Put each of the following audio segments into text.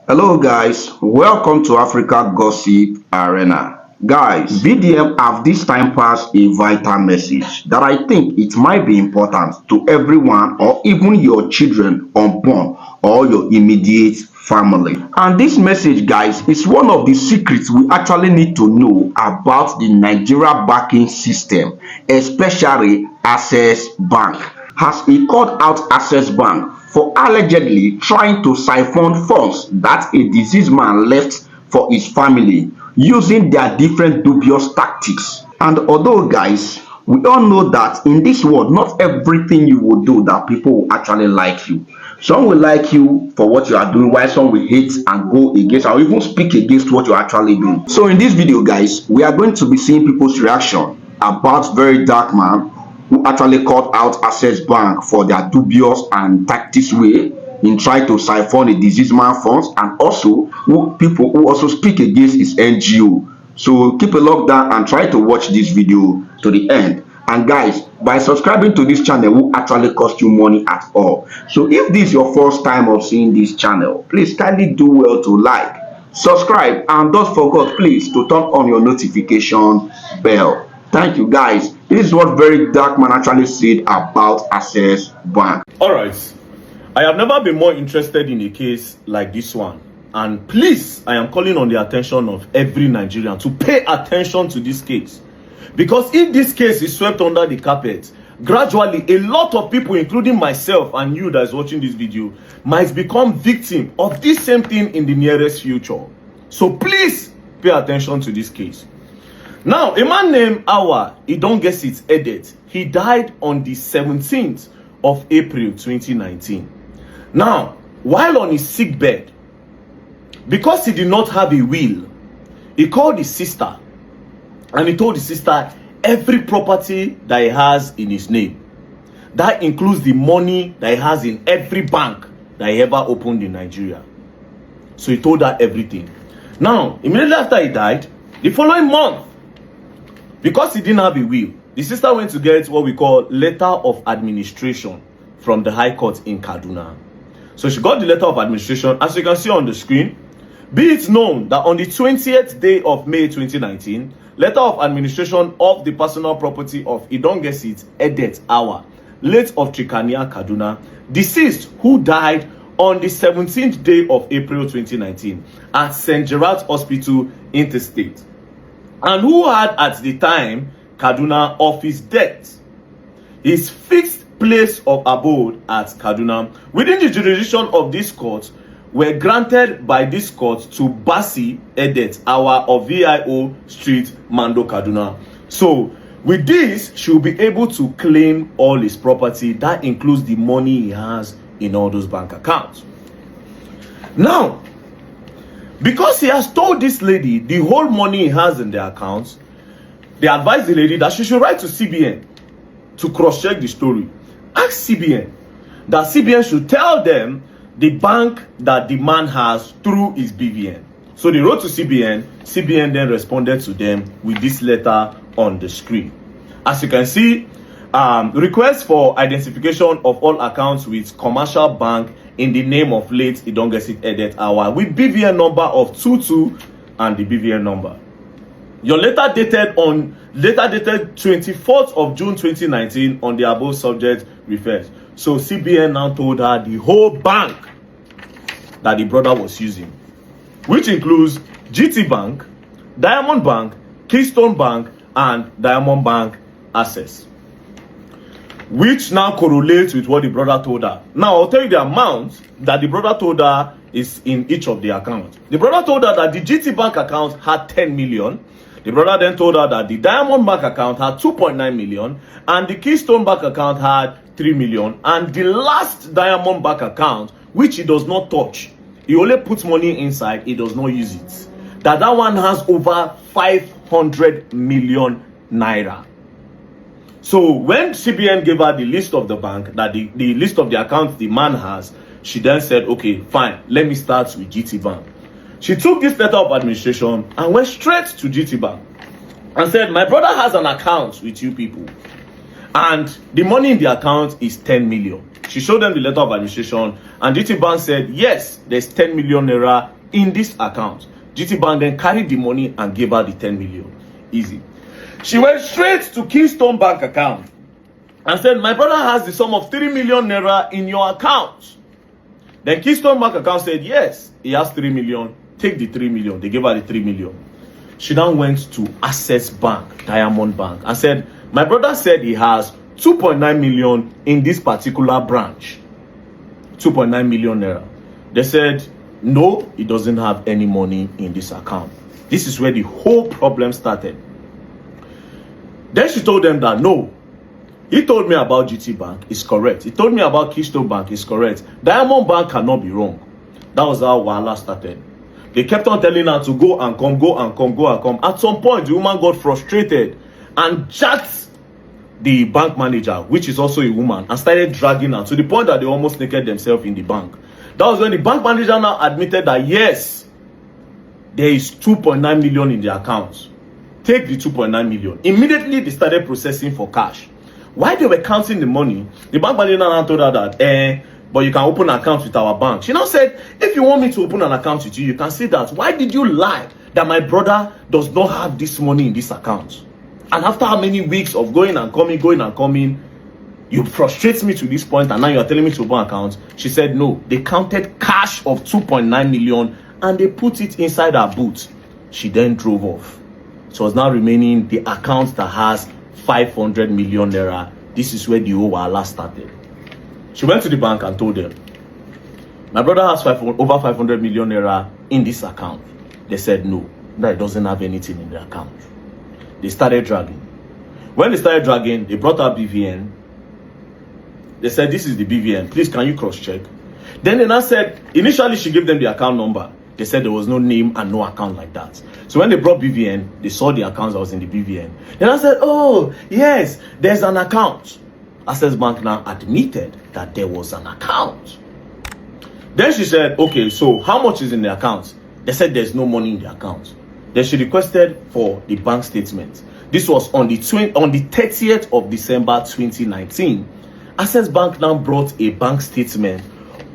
Hello guys, welcome to Africa Gossip Arena. Guys, VDM have this time passed a vital message that I think it might be important to everyone or even your children unborn or your immediate family. And this message, guys, is one of the secrets we actually need to know about the Nigeria banking system, especially Access Bank. Has he called out Access Bank for allegedly trying to siphon funds that a deceased man left for his family using their different dubious tactics. And although, guys, we all know that in this world, not everything you will do that people will actually like you. Some will like you for what you are doing, while some will hate and go against or even speak against what you're actually doing. So in this video, guys, we are going to be seeing people's reaction about Verydarkman, who actually called out Access Bank for their dubious and tactics way in trying to siphon a diseased man funds, and also people who also speak against his NGO. So keep a lockdown and try to watch this video to the end. And guys, by subscribing to this channel will actually cost you money at all. So if this is your first time of seeing this channel, please kindly do well to like, subscribe, and don't forget please to turn on your notification bell. Thank you guys. This is what Verydarkman actually said about Access Bank. Alright, I have never been more interested in a case like this one. And please, I am calling on the attention of every Nigerian to pay attention to this case. Because if this case is swept under the carpet, gradually a lot of people, including myself and you that is watching this video, might become victim of this same thing in the nearest future. So please pay attention to this case. Now, a man named Awa, he don't get it edit. He died on the 17th of April 2019. Now, while on his sick bed, because he did not have a will, he called his sister and he told his sister every property that he has in his name. That includes the money that he has in every bank that he ever opened in Nigeria. So he told her everything. Now, immediately after he died, the following month, because he didn't have a will, the sister went to get what we call letter of administration from the High Court in Kaduna. So she got the letter of administration, as you can see on the screen. Be it known that on the 20th day of May 2019, letter of administration of the personal property of Idongesit Edet Awa, late of Trikania, Kaduna, deceased, who died on the 17th day of April 2019 at St. Gerard's Hospital, Interstate, and who had at the time Kaduna of his death his fixed place of abode at Kaduna within the jurisdiction of this court were granted by this court to Basi Edet Awa of VIO Street, Mando, Kaduna. So with this, she will be able to claim all his property. That includes the money he has in all those bank accounts. Now, because he has told this lady the whole money he has in the accounts, they advised the lady that she should write to CBN to cross-check the story. Ask CBN that CBN should tell them the bank that the man has through his BVN. So they wrote to CBN. CBN then responded to them with this letter on the screen. As you can see, request for identification of all accounts with commercial bank in the name of late Idongesit Edet Awa with BVN number of 22 and the BVN number. Your letter dated 24th of June 2019 on the above subject refers. So CBN now told her the whole bank that the brother was using, which includes GT Bank, Diamond Bank, Keystone Bank, and Diamond Bank Access, which now correlates with what the brother told her. Now, I'll tell you the amount that the brother told her is in each of the accounts. The brother told her that the GT Bank account had 10 million. The brother then told her that the Diamond Bank account had 2.9 million, and the Keystone Bank account had 3 million. And the last Diamond Bank account, which he does not touch, he only puts money inside, he does not use it, that one has over 500 million naira. So when CBN gave her the list of the bank, that the list of the accounts the man has, she then said, okay, fine, let me start with GT Bank. She took this letter of administration and went straight to GT Bank and said, my brother has an account with you people, and the money in the account is 10 million. She showed them the letter of administration, and GT Bank said, yes, there's 10 million naira in this account. GT Bank then carried the money and gave her the 10 million. Easy. She went straight to Keystone Bank account and said, my brother has the sum of 3 million naira in your account. Then Keystone Bank account said, yes, he has 3 million. Take the 3 million. They gave her the 3 million. She now went to Access Bank, Diamond Bank, and said, my brother said he has 2.9 million in this particular branch. 2.9 million naira. They said, no, he doesn't have any money in this account. This is where the whole problem started. Then she told them that, no, he told me about GT Bank, it's correct. He told me about Keystone Bank, it's correct. Diamond Bank cannot be wrong. That was how Wahala started. They kept on telling her to go and come, go and come, go and come. At some point, the woman got frustrated and jacked the bank manager, which is also a woman, and started dragging her to the point that they almost naked themselves in the bank. That was when the bank manager now admitted that, yes, there is 2.9 million in the account. Take the 2.9 million. Immediately, they started processing for cash. While they were counting the money, the bank manager now told her that, but you can open an account with our bank. She now said, if you want me to open an account with you, you can say that. Why did you lie that my brother does not have this money in this account? And after how many weeks of going and coming, you frustrate me to this point, and now you are telling me to open an account? She said, no, they counted cash of 2.9 million and they put it inside her boot. She then drove off. So it's now remaining the account that has 500 million naira. This is where the whole Wahala started. She went to the bank and told them, my brother has over 500 million naira in this account. They said no, that he doesn't have anything in the account. They started dragging. When they started dragging, they brought out BVN. They said, this is the BVN. Please, can you cross-check? Then they now said, initially she gave them the account number. They said there was no name and no account like that. So when they brought BVN, they saw the accounts that was in the BVN. Then I said, oh, yes, there's an account. Access Bank now admitted that there was an account. Then she said, okay, so how much is in the account? They said there's no money in the account. Then she requested for the bank statement. This was on the 30th of December 2019. Access Bank now brought a bank statement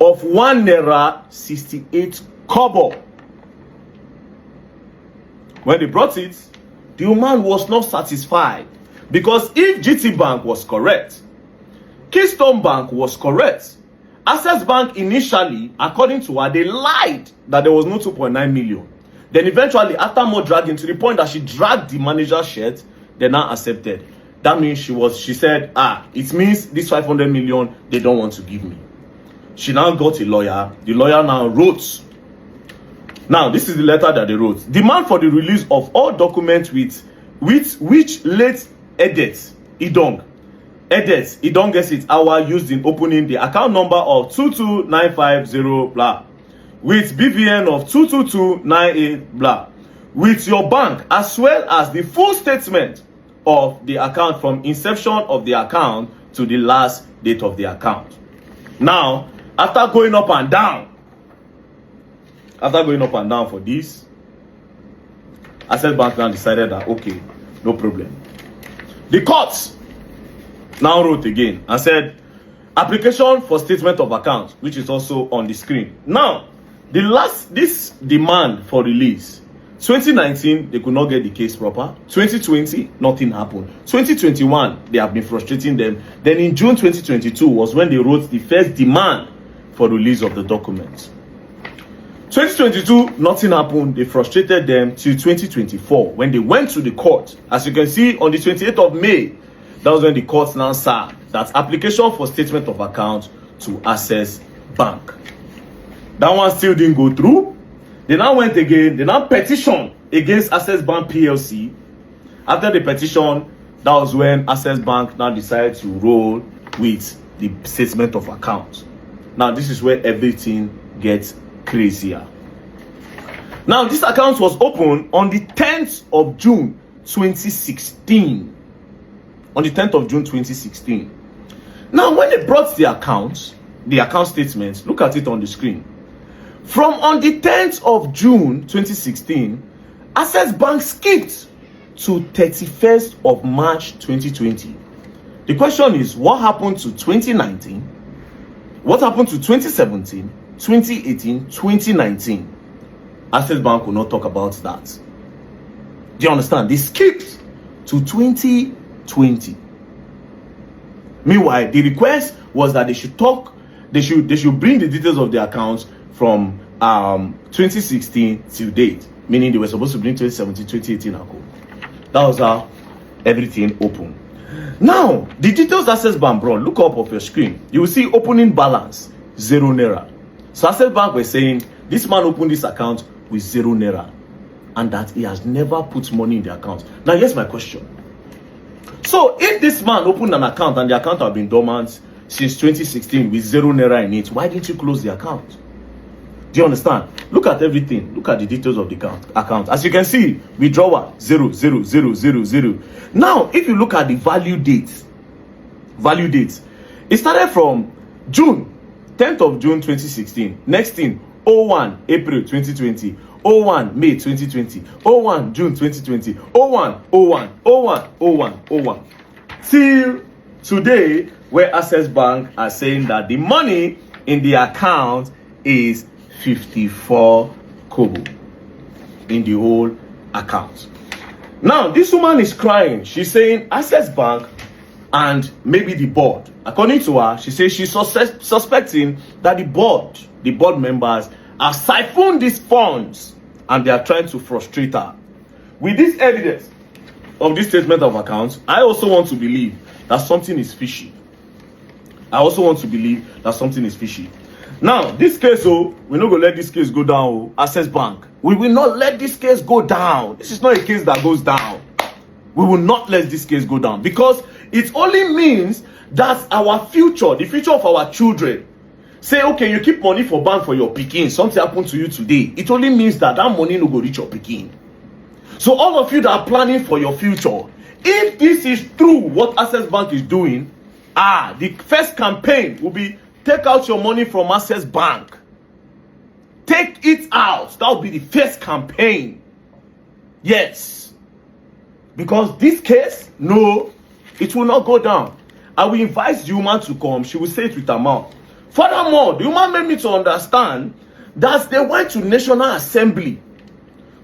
of 1 naira 68 kobo. When they brought it, the woman was not satisfied, because if GT Bank was correct, Keystone Bank was correct, Access Bank initially, according to her, they lied that there was no 2.9 million. Then eventually, after more dragging, to the point that she dragged the manager's shirt, they now accepted. That means she said, it means this 500 million, they don't want to give me. She now got a lawyer. The lawyer now wrote. Now, this is the letter that they wrote. Demand for the release of all documents with which late Edet Idong gets its hour used in opening the account number of 22950 blah, with BVN of 22298 blah, with your bank, as well as the full statement of the account from inception of the account to the last date of the account. Now, after going up and down for this, Access Bank now decided that, okay, no problem. The courts now wrote again and said, application for statement of account, which is also on the screen. Now, this demand for release, 2019, they could not get the case proper. 2020, nothing happened. 2021, they have been frustrating them. Then in June 2022 was when they wrote the first demand for release of the documents. 2022, nothing happened. They frustrated them till 2024 when they went to the court. As you can see, on the 28th of May, that was when the court now said that application for statement of account to Access Bank. That one still didn't go through. They now went again. They now petitioned against Access Bank PLC. After the petition, that was when Access Bank now decided to roll with the statement of account. Now, this is where everything gets crazier. Now, this account was opened on the 10th of June 2016. On the 10th of June 2016. Now, when they brought the account statements, look at it on the screen. From on the 10th of June 2016, Access Bank skipped to 31st of March 2020. The question is, what happened to 2019? What happened to 2017, 2018, 2019? Access Bank will not talk about that. Do you understand? They skipped to 2020. Meanwhile, the request was that they should bring the details of the accounts from 2016 till date, meaning they were supposed to bring 2017, 2018 account. That was how everything opened. Now, the details Access Bank brought, look up of your screen. You will see opening balance, 0 naira. So Access Bank were saying, this man opened this account with 0 naira, and that he has never put money in the account. Now, here's my question. So, if this man opened an account and the account have been dormant since 2016 with 0 naira in it, why didn't you close the account? Do you understand? Look at everything. Look at the details of the account. As you can see, withdrawal 00000. Now, if you look at the value dates, it started from June, 10th of June 2016. Next thing, 01 April 2020, 01 May 2020, 01 June 2020, 01 till today, where Access Bank are saying that the money in the account is 54 kobo in the whole account. Now, this woman is crying. She's saying Access Bank and maybe the board. According to her, she says she's suspecting that the board members have siphoned these funds and they are trying to frustrate her. With this evidence of this statement of accounts, I also want to believe that something is fishy. Now, this case, we're not going to let this case go down, Access Bank. We will not let this case go down. This is not a case that goes down. We will not let this case go down, because it only means that our future, the future of our children, say, okay, you keep money for bank for your pikin, something happened to you today. It only means that money no go reach your pikin. So all of you that are planning for your future, if this is true, what Access Bank is doing, the first campaign will be, take out your money from Access Bank. Take it out. That will be the first campaign. Yes. Because this case, no, it will not go down. I will invite the woman to come. She will say it with her mouth. Furthermore, the woman made me to understand that they went to National Assembly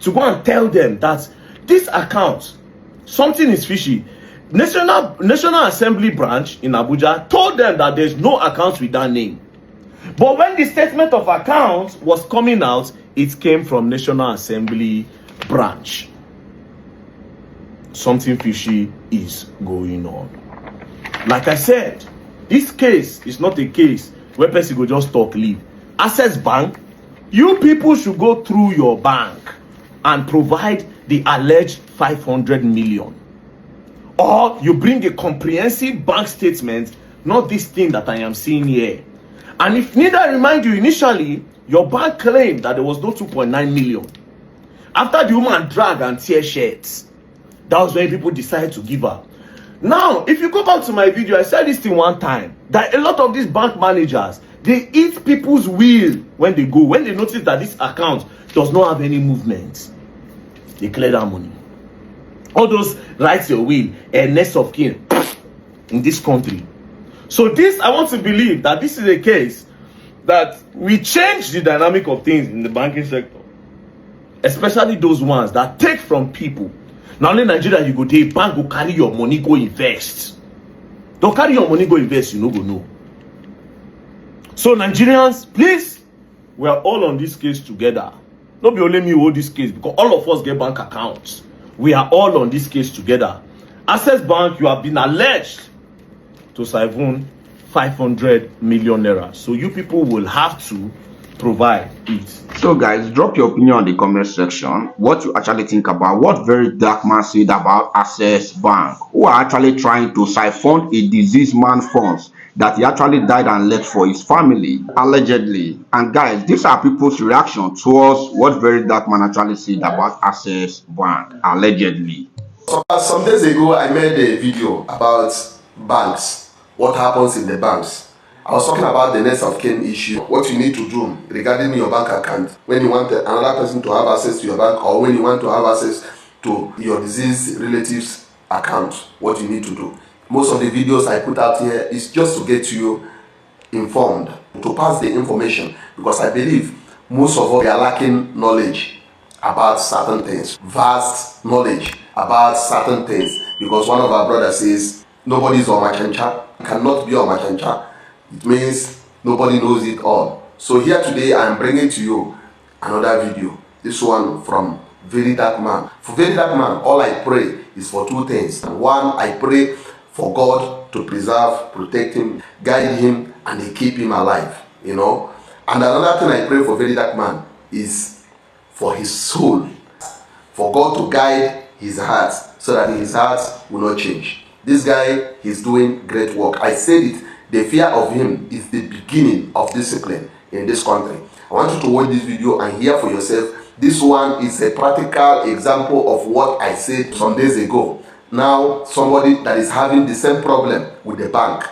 to go and tell them that this account, something is fishy. National Assembly branch in Abuja told them that there's no account with that name. But when the statement of account was coming out, it came from National Assembly branch. Something fishy is going on. Like I said, this case is not a case where person go just talk leave. Access Bank, you people should go through your bank and provide the alleged 500 million. Or you bring a comprehensive bank statement, not this thing that I am seeing here. And if neither remind you, initially, your bank claimed that there was no 2.9 million. After the woman drag and tear shirts, that was when people decided to give her. Now, if you go back to my video, I said this thing one time, that a lot of these bank managers, they eat people's will when they go. When they notice that this account does not have any movement, they clear that money. All those rights your will, a next of kin in this country. So this, I want to believe that this is a case that we change the dynamic of things in the banking sector. Especially those ones that take from people. Now only Nigeria, you go to a bank, go carry your money, go invest. Don't carry your money, go invest, you no go know. So Nigerians, please, we are all on this case together. Don't be only me who hold this case, because all of us get bank accounts. We are all on this case together. Access Bank, you have been alleged to siphon 500 million naira. So you people will have to provide it. So guys, drop your opinion on the comment section. What you actually think about what Verydarkman said about Access Bank, who are actually trying to siphon a deceased man's funds that he actually died and left for his family, allegedly. And guys, these are people's reaction towards what Verydarkman actually said about Access Bank, allegedly. Some days ago, I made a video about banks, what happens in the banks. I was talking about the next of kin issue, what you need to do regarding your bank account when you want another person to have access to your bank, or when you want to have access to your deceased relative's account, what you need to do. Most of the videos I put out here is just to get you informed, to pass the information, because I believe Most of us we are lacking knowledge about certain things, vast knowledge about certain things, because one of our brothers says nobody is Omachancha, cannot be Omachancha. It means nobody knows it all. So here today I am bringing to you another video, this one from Verydarkman. For Verydarkman, all I pray is for two things. One, I pray for God to preserve, protect him, guide him, and keep him alive, you know. And another thing I pray for Verydarkman is for his soul, for God to guide his heart so that his heart will not change. This guy, he's doing great work. I said it, the fear of him is the beginning of discipline in this country. I want you to watch this video and hear for yourself. This one is a practical example of what I said some days ago. Now, somebody that is having the same problem with the bank,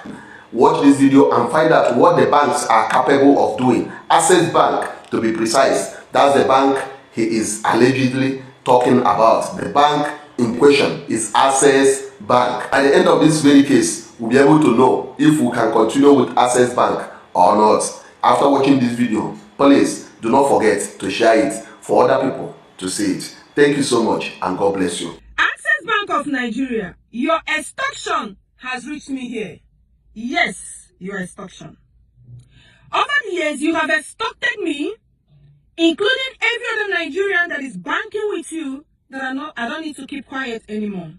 watch this video and find out what the banks are capable of doing. Access Bank, to be precise, that's the bank he is allegedly talking about. The bank in question is Access Bank. At the end of this very case, we'll be able to know if we can continue with Access Bank or not. After watching this video, please do not forget to share it for other people to see it. Thank you so much and God bless you. Access Bank of Nigeria, your extortion has reached me here. Yes, your extortion. Over the years, you have extorted me, including every other Nigerian that is banking with you, that I don't need to keep quiet anymore.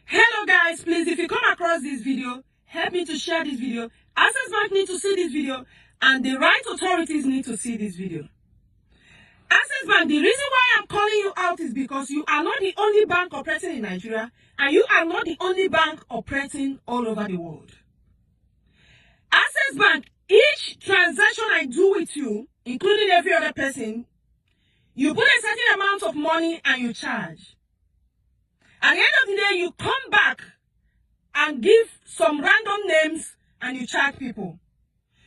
Hello guys, please, if you come across this video, help me to share this video. Access Bank need to see this video, and the right authorities need to see this video. Access Bank, the reason why I'm calling you out is because you are not the only bank operating in Nigeria, and you are not the only bank operating all over the world. Access Bank, each transaction I do with you, including every other person, you put a certain amount of money and you charge. At the end of the day, you come back and give some random names and you charge people.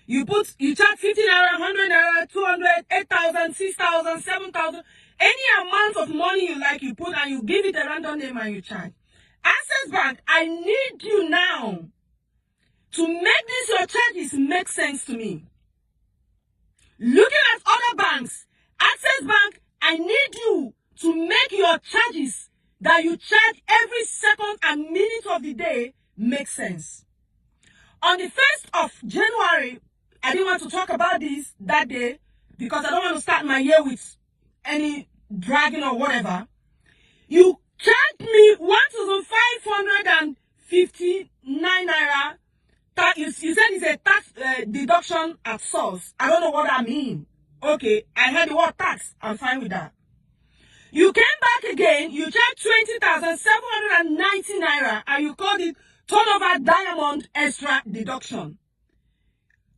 You charge 50 naira, 100 naira, 200, 8,000, 6,000, 7,000, any amount of money you like, you put and you give it a random name and you charge. Access Bank, I need you now to make this your charges make sense to me. Looking at other banks, Access Bank, I need you to make your charges that you charge every second and minute of the day make sense. On the 1st of January, I didn't want to talk about this that day because I don't want to start my year with any dragging or whatever. You charged me 1,559 naira. You said it's a tax deduction at source. I don't know what that means. Okay, I heard the word tax. I'm fine with that. You came back again. You charged 20,790 naira, and you called it turnover diamond extra deduction.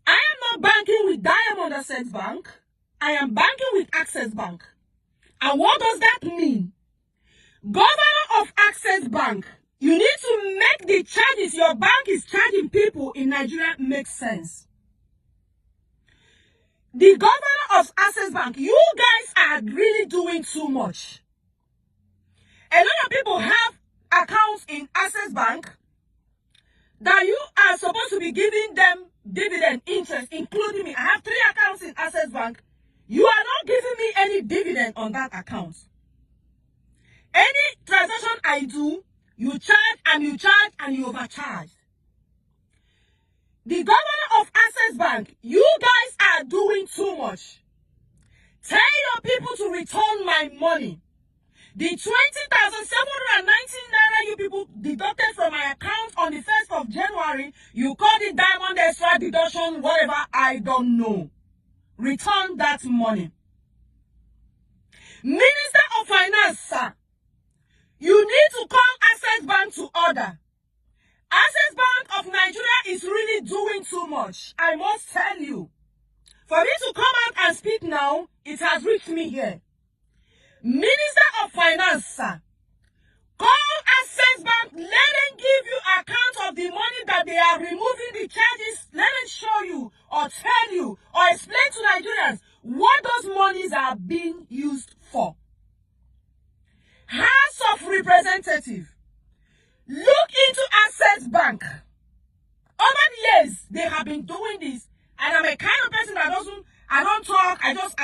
I am not banking with Diamond Access Bank. I am banking with Access Bank. And what does that mean? Governor of Access Bank, you need to make the charges your bank is charging people in Nigeria make sense. The governor of Access Bank, you guys are really doing too much. A lot of people have accounts in Access Bank that you are supposed to be giving them dividend interest, including me. I have 3 accounts in Access Bank. You are not giving me any dividend on that account. Any transaction I do, you charge and you charge and you overcharge. The governor of Access Bank, you guys are doing too much. Tell your people to return my money. The 20,719 naira you people deducted from my account on the 1st of January, you called it diamond extra deduction, whatever, I don't know. Return that money. Minister of Finance, sir, you need to call Access Bank to order. Access Bank of Nigeria is really doing too much. I must tell you. For me to come out and speak now, it has reached me here. Minister of Finance, sir, call Access Bank, let them give you account of the money that they are removing the charges. Let them show you or tell you or explain to Nigerians what those monies are being used for. House of Representatives, look into Access Bank. Over the years, they have been doing this, and I'm a kind of person that I don't talk. I just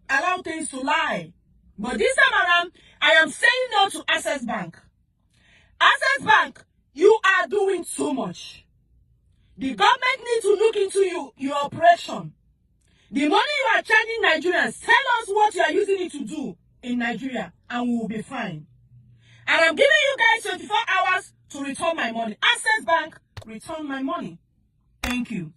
allow things to lie. But this time around, I am saying no to Access Bank. Access Bank, you are doing too much. The government needs to look into your operation. The money you are charging Nigerians, tell us what you are using it to do in Nigeria, and we will be fine. And I'm giving you guys 24 hours to return my money. Access Bank, return my money. Thank you.